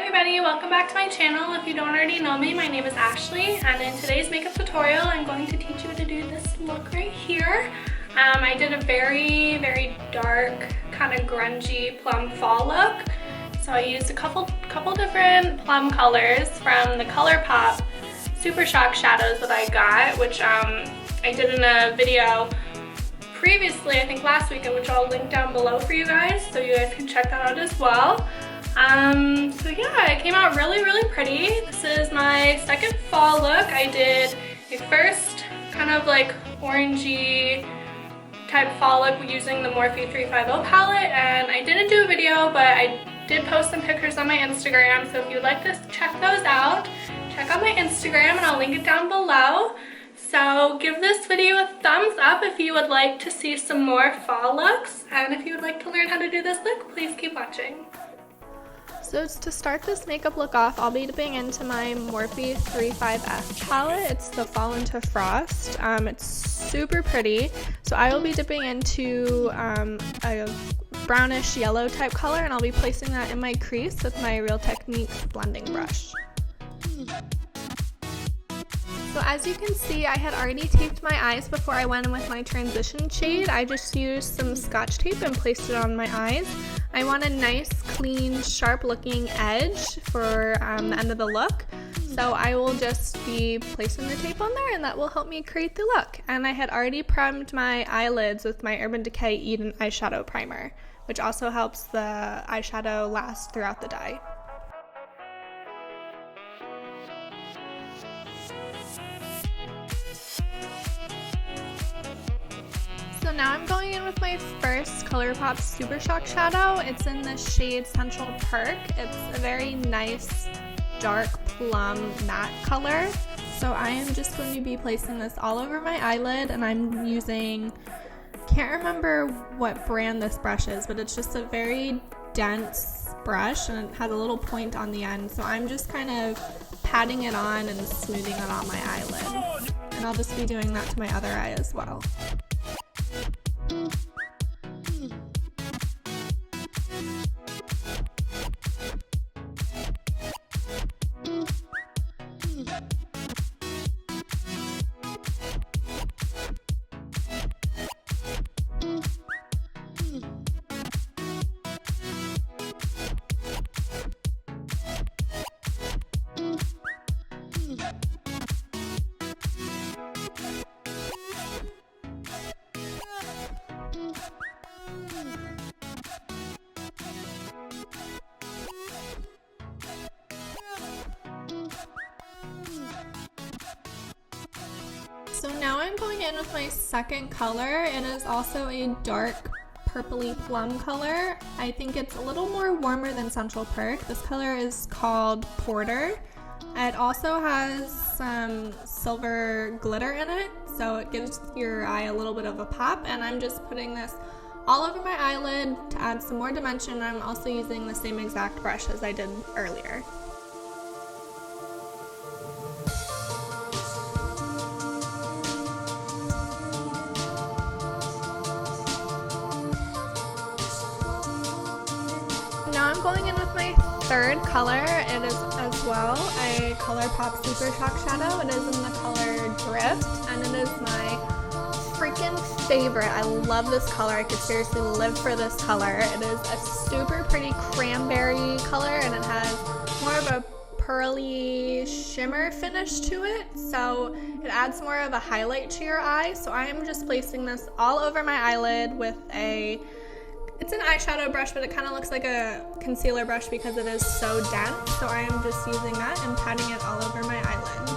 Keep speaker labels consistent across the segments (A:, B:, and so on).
A: everybody, welcome back to my channel. If you don't already know me, my name is Ashley, and in today's makeup tutorial I'm going to teach you how to do this look right here. I did a very dark, kind of grungy plum fall look. So I used a couple different plum colors from the ColourPop Super Shock shadows that I got, which I did in a video previously, I think last week, which I'll link down below for you guys, so you guys can check that out as well. So yeah, it came out really pretty. This is my second fall look. I did a first kind of like orangey type fall look using the Morphe E18 palette, and I didn't do a video, but I did post some pictures on my Instagram, so if you'd like to check those out, check out my Instagram and I'll link it down below. So give this video a thumbs up if you would like to see some more fall looks, and if you would like to learn how to do this look, please keep watching.
B: So to start this makeup look off, I'll be dipping into my Morphe 35F palette. It's the Fall into Frost. It's super pretty. So I will be dipping into a brownish yellow type color, and I'll be placing that in my crease with my Real Techniques blending brush. So as you can see, I had already taped my eyes before I went in with my transition shade. I just used some Scotch tape and placed it on my eyes. I want a nice, clean, sharp looking edge for the end of the look. So I will just be placing the tape on there, and that will help me create the look. And I had already primed my eyelids with my Urban Decay Eden eyeshadow primer, which also helps the eyeshadow last throughout the day. So now I'm going in with my first ColourPop Super Shock shadow. It's in the shade Central Perk. It's a very nice dark plum matte color. So I am just going to be placing this all over my eyelid, and I'm using, can't remember what brand this brush is, but it's just a very dense brush and it has a little point on the end. So I'm just kind of patting it on and smoothing it on my eyelid. And I'll just be doing that to my other eye as well. So now I'm going in with my second color. It is also a dark purpley plum color. I think it's a little more warmer than Central Perk. This color is called Porter. It also has some silver glitter in it, so it gives your eye a little bit of a pop, and I'm just putting this all over my eyelid to add some more dimension. I'm also using the same exact brush as I did earlier. Now I'm going in with my third color. It is as well a ColourPop Super Shock shadow. It is in the color Drift, and it is my freaking favorite. I love this color. I could seriously live for this color. It is a super pretty cranberry color, and it has more of a pearly shimmer finish to it, so it adds more of a highlight to your eye. So I am just placing this all over my eyelid with it's an eyeshadow brush, but it kind of looks like a concealer brush because it is so dense. So I am just using that and patting it all over my eyelid.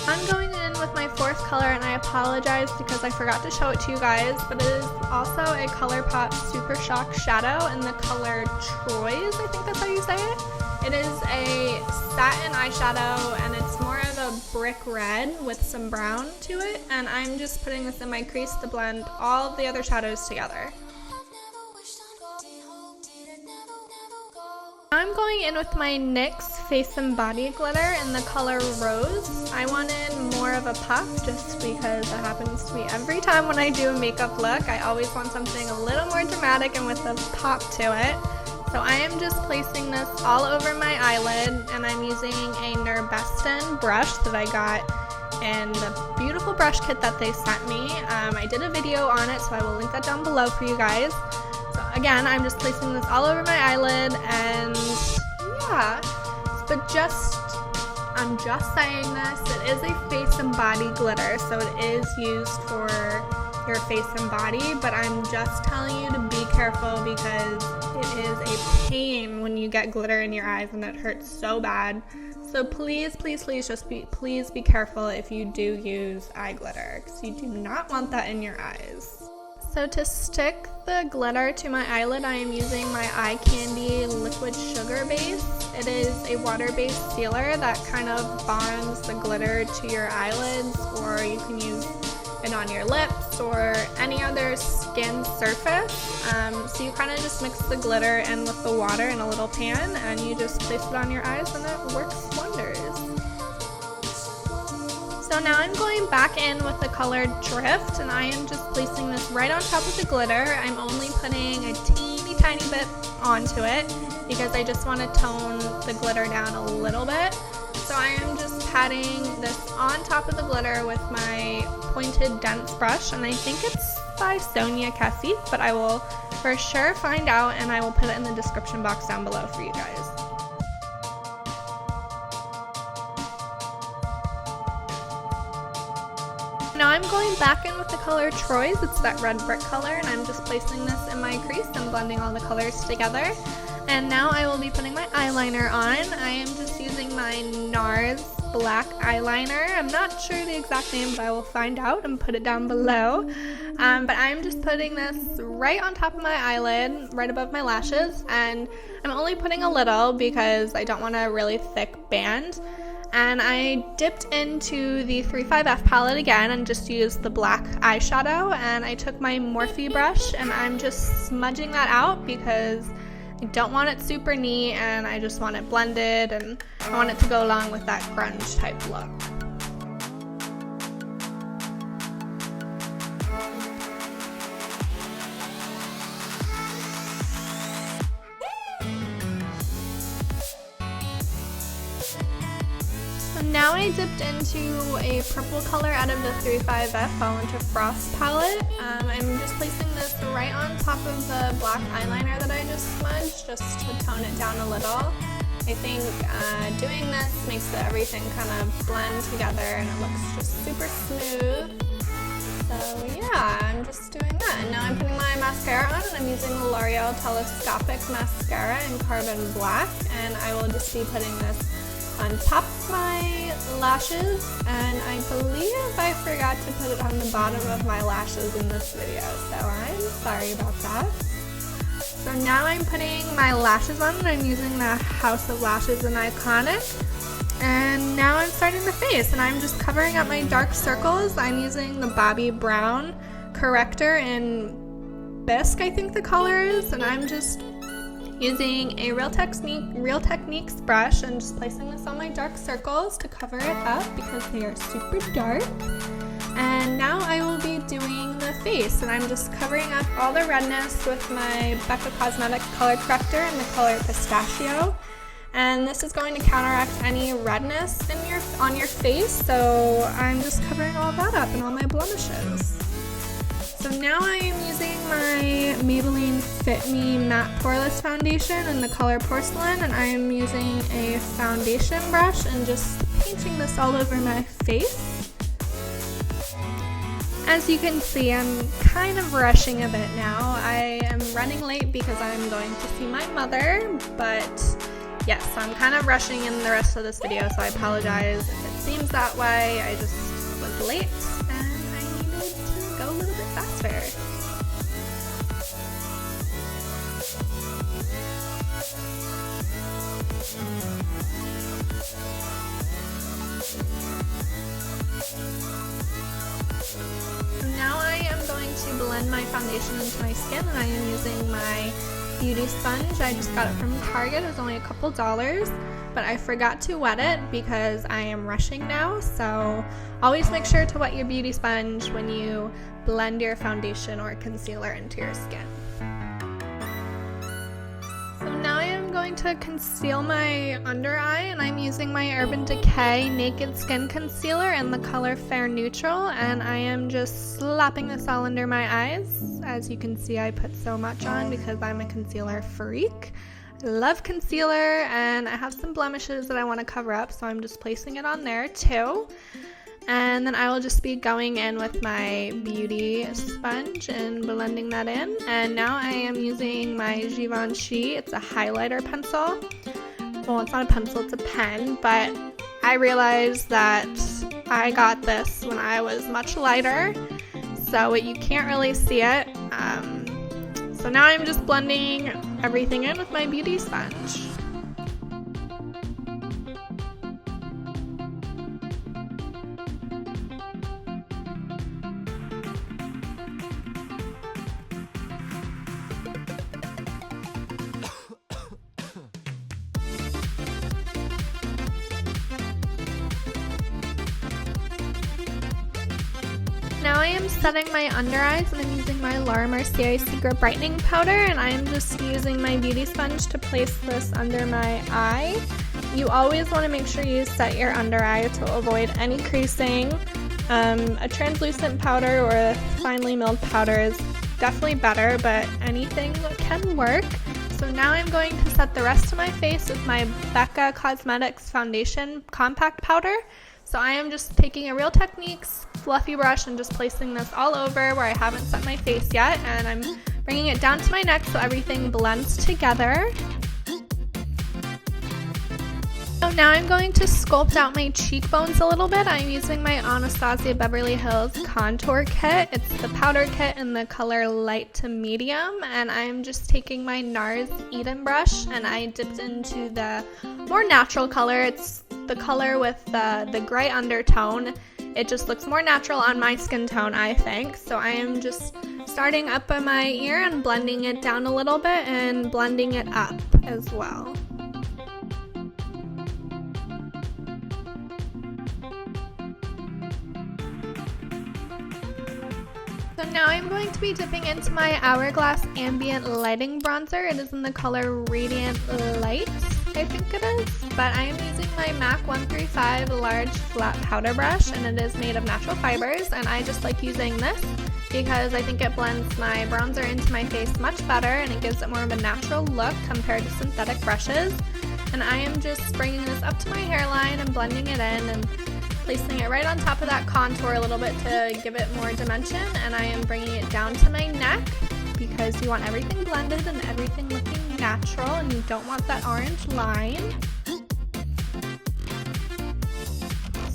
B: I'm going in with my fourth color, and I apologize because I forgot to show it to you guys, but it is also a ColourPop Super Shock shadow in the color Troyes, I think that's how you say it. It is a satin eyeshadow, and it's more of a brick red with some brown to it, and I'm just putting this in my crease to blend all of the other shadows together. I'm going in with my NYX Face and Body Glitter in the color Rose. I wanted more of a pop just because it happens to me every time when I do a makeup look. I always want something a little more dramatic and with a pop to it. So I am just placing this all over my eyelid, and I'm using a Nurbeston brush that I got in the beautiful brush kit that they sent me. I did a video on it, so I will link that down below for you guys. Again, I'm just placing this all over my eyelid, and yeah, but I'm just saying this, it is a face and body glitter, so it is used for your face and body, but I'm just telling you to be careful because it is a pain when you get glitter in your eyes and it hurts so bad. So please, please, please please be careful if you do use eye glitter, because you do not want that in your eyes. So to stick the glitter to my eyelid, I am using my Eye Candy Liquid Sugar Base. It is a water-based sealer that kind of bonds the glitter to your eyelids, or you can use it on your lips or any other skin surface. So you kind of just mix the glitter in with the water in a little pan, and you just place it on your eyes, and it works wonders. So now I'm going back in with the color Drift, and I am just placing this right on top of the glitter. I'm only putting a teeny tiny bit onto it because I just want to tone the glitter down a little bit. So I am just patting this on top of the glitter with my pointed dense brush, and I think it's by Sonia Cassie, but I will for sure find out, and I will put it in the description box down below for you guys. Now I'm going back in with the color Troyes. It's that red brick color, and I'm just placing this in my crease and blending all the colors together. And now I will be putting my eyeliner on. I am just using my NARS black eyeliner. I'm not sure the exact name, but I will find out and put it down below. But I'm just putting this right on top of my eyelid, right above my lashes, and I'm only putting a little because I don't want a really thick band. And I dipped into the 35F palette again and just used the black eyeshadow, and I took my Morphe brush and I'm just smudging that out because I don't want it super neat and I just want it blended, and I want it to go along with that grunge type look. Now I dipped into a purple color out of the 35F Fall into Frost palette. I'm just placing this right on top of the black eyeliner that I just smudged, just to tone it down a little. I think doing this makes everything kind of blend together and it looks just super smooth. So yeah, I'm just doing that. And now I'm putting my mascara on, and I'm using the L'Oreal Telescopic Mascara in Carbon Black, and I will just be putting this on top of my lashes, and I believe I forgot to put it on the bottom of my lashes in this video, so I'm sorry about that. So now I'm putting my lashes on, and I'm using the House of Lashes in Iconic, and now I'm starting the face, and I'm just covering up my dark circles. I'm using the Bobbi Brown corrector in Bisque, I think the color is, and I'm just using a Real Techniques brush and just placing this on my dark circles to cover it up because they are super dark. And now I will be doing the face, and I'm just covering up all the redness with my Becca Cosmetics color corrector in the color Pistachio. And this is going to counteract any redness on your face, so I'm just covering all that up and all my blemishes. So now I am using my Maybelline Fit Me Matte Poreless Foundation in the color Porcelain, and I am using a foundation brush and just painting this all over my face. As you can see, I'm kind of rushing a bit now. I am running late because I'm going to see my mother, but yes, so I'm kind of rushing in the rest of this video, so I apologize if it seems that way. I just was late and I needed to go a little bit faster. Now I am going to blend my foundation into my skin, and I am using my beauty sponge. I just got it from Target. It was only a couple dollars, but I forgot to wet it because I am rushing now. So always make sure to wet your beauty sponge when you blend your foundation or concealer into your skin. So now I am going to conceal my under eye, and I'm using my Urban Decay Naked Skin Concealer in the color Fair Neutral, and I am just slapping this all under my eyes. As you can see, I put so much on because I'm a concealer freak. I love concealer, and I have some blemishes that I want to cover up, so I'm just placing it on there too. And then I will just be going in with my beauty sponge and blending that in. And now I am using my Givenchy. It's a highlighter pencil. Well, it's not a pencil, it's a pen, but I realized that I got this when I was much lighter, so you can't really see it. So now I'm just blending everything in with my beauty sponge. Now I am setting my under eyes, and I'm using my Laura Mercier Secret Brightening Powder, and I am just using my beauty sponge to place this under my eye. You always want to make sure you set your under eye to avoid any creasing. A translucent powder or a finely milled powder is definitely better, but anything can work. So now I'm going to set the rest of my face with my Becca Cosmetics Foundation Compact Powder. So I am just taking a Real Techniques fluffy brush and just placing this all over where I haven't set my face yet, and I'm bringing it down to my neck so everything blends together. So now I'm going to sculpt out my cheekbones a little bit. I'm using my Anastasia Beverly Hills Contour Kit. It's the powder kit in the color light to medium, and I'm just taking my NARS Eden brush, and I dipped into the more natural color. It's the color with the gray undertone. It just looks more natural on my skin tone, I think. So I am just starting up by my ear and blending it down a little bit and blending it up as well. So now I'm going to be dipping into my Hourglass Ambient Lighting Bronzer. It is in the color Radiant Light, I think it is. But I am using my MAC 135 large flat powder brush, and it is made of natural fibers, and I just like using this because I think it blends my bronzer into my face much better, and it gives it more of a natural look compared to synthetic brushes. And I am just bringing this up to my hairline and blending it in and placing it right on top of that contour a little bit to give it more dimension, and I am bringing it down to my neck because you want everything blended and everything looking natural, and you don't want that orange line.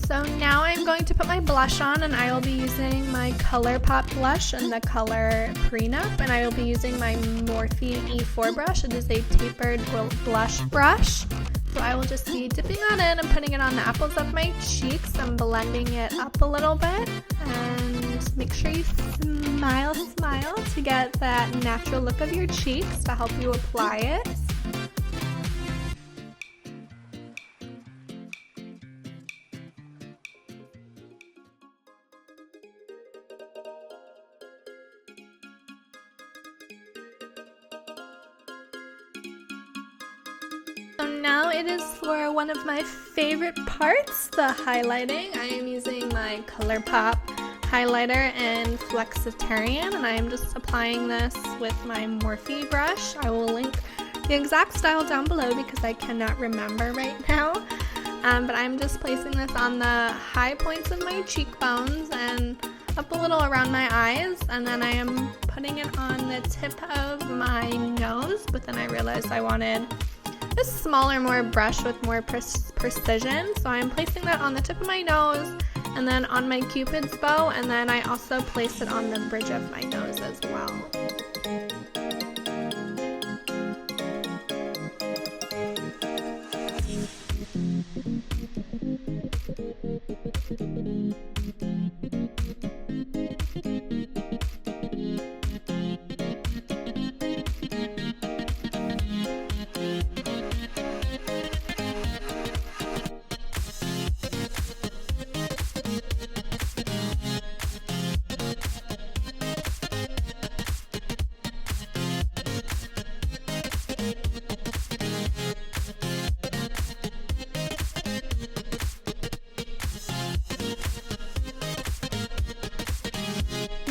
B: So now I'm going to put my blush on, and I will be using my ColourPop blush in the color Prenup, and I will be using my Morphe E18 brush. It is a tapered blush brush. So I will just be dipping that in and putting it on the apples of my cheeks and blending it up a little bit. And make sure you smile to get that natural look of your cheeks to help you apply it. So now it is for one of my favorite parts, the highlighting. I am using my ColourPop highlighter in Flexitarian, and I am just applying this with my Morphe brush. I will link the exact style down below because I cannot remember right now. But I'm just placing this on the high points of my cheekbones and up a little around my eyes, and then I am putting it on the tip of my nose, but then I realized I wanted a smaller, more brush with more precision, so I'm placing that on the tip of my nose and then on my Cupid's bow, and then I also place it on the bridge of my nose as well.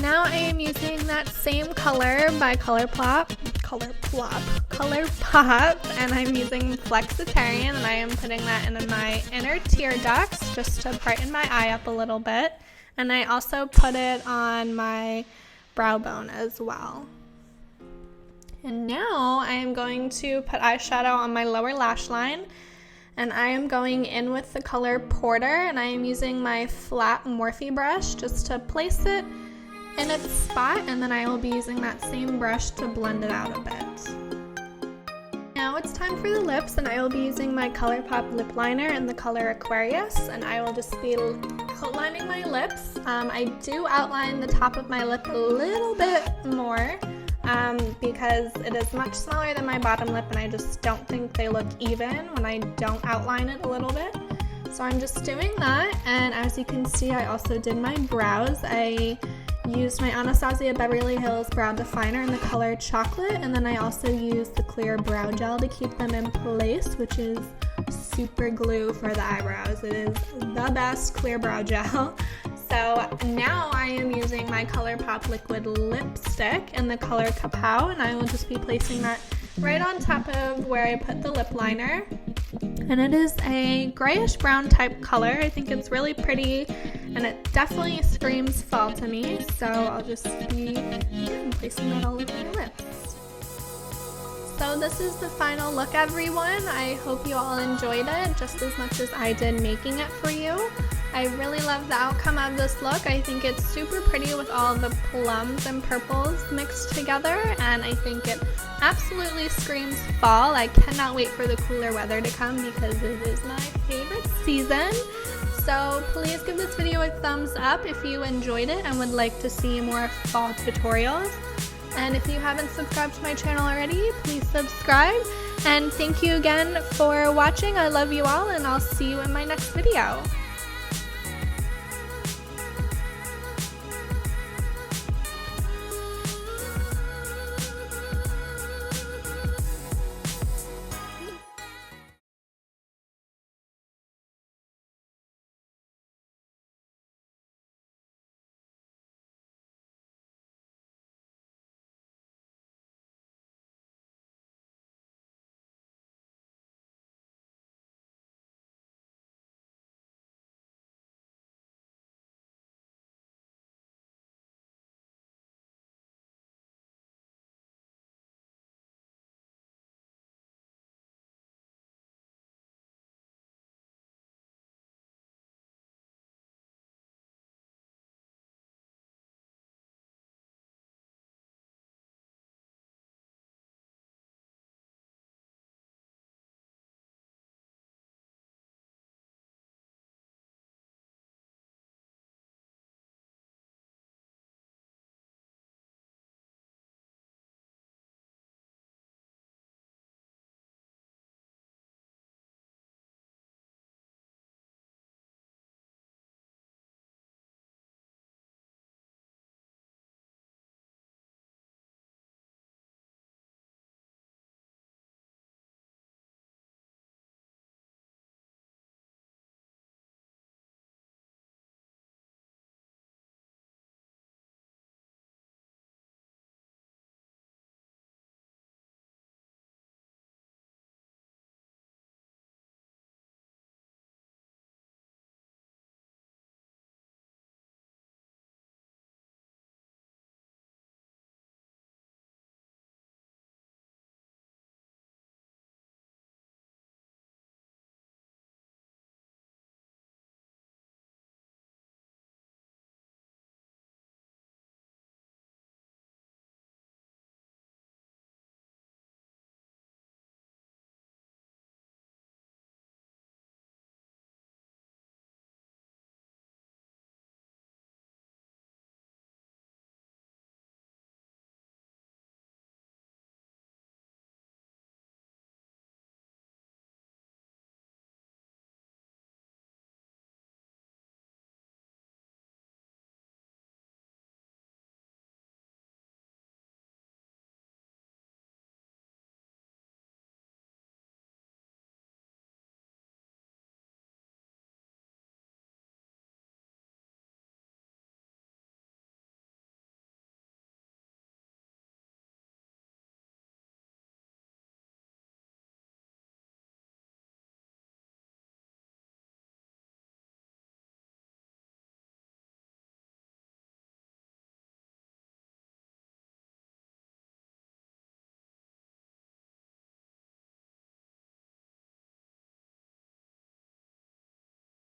B: Now I am using that same color by ColourPop, and I'm using Flexitarian, and I am putting that in my inner tear ducts just to brighten my eye up a little bit. And I also put it on my brow bone as well. And now I am going to put eyeshadow on my lower lash line, and I am going in with the color Porter, and I am using my flat Morphe brush just to place it in its spot, and then I will be using that same brush to blend it out a bit. Now it's time for the lips, and I will be using my ColourPop lip liner in the color Aquarius, and I will just be outlining my lips. I do outline the top of my lip a little bit more because it is much smaller than my bottom lip, and I just don't think they look even when I don't outline it a little bit. So I'm just doing that, and as you can see, I also did my brows. I used my Anastasia Beverly Hills Brow Definer in the color Chocolate, and then I also used the clear brow gel to keep them in place, which is super glue for the eyebrows. It is the best clear brow gel. So now I am using my ColourPop liquid lipstick in the color Kapow, and I will just be placing that right on top of where I put the lip liner. And it is a grayish brown type color. I think it's really pretty, and it definitely screams fall to me. So I'll just be placing that all over my lips. So this is the final look, everyone. I hope you all enjoyed it just as much as I did making it for you. I really love the outcome of this look. I think it's super pretty with all the plums and purples mixed together, and I think it absolutely screams fall. I cannot wait for the cooler weather to come because it is my favorite season. So please give this video a thumbs up if you enjoyed it and would like to see more fall tutorials. And if you haven't subscribed to my channel already, please subscribe. And thank you again for watching. I love you all, and I'll see you in my next video.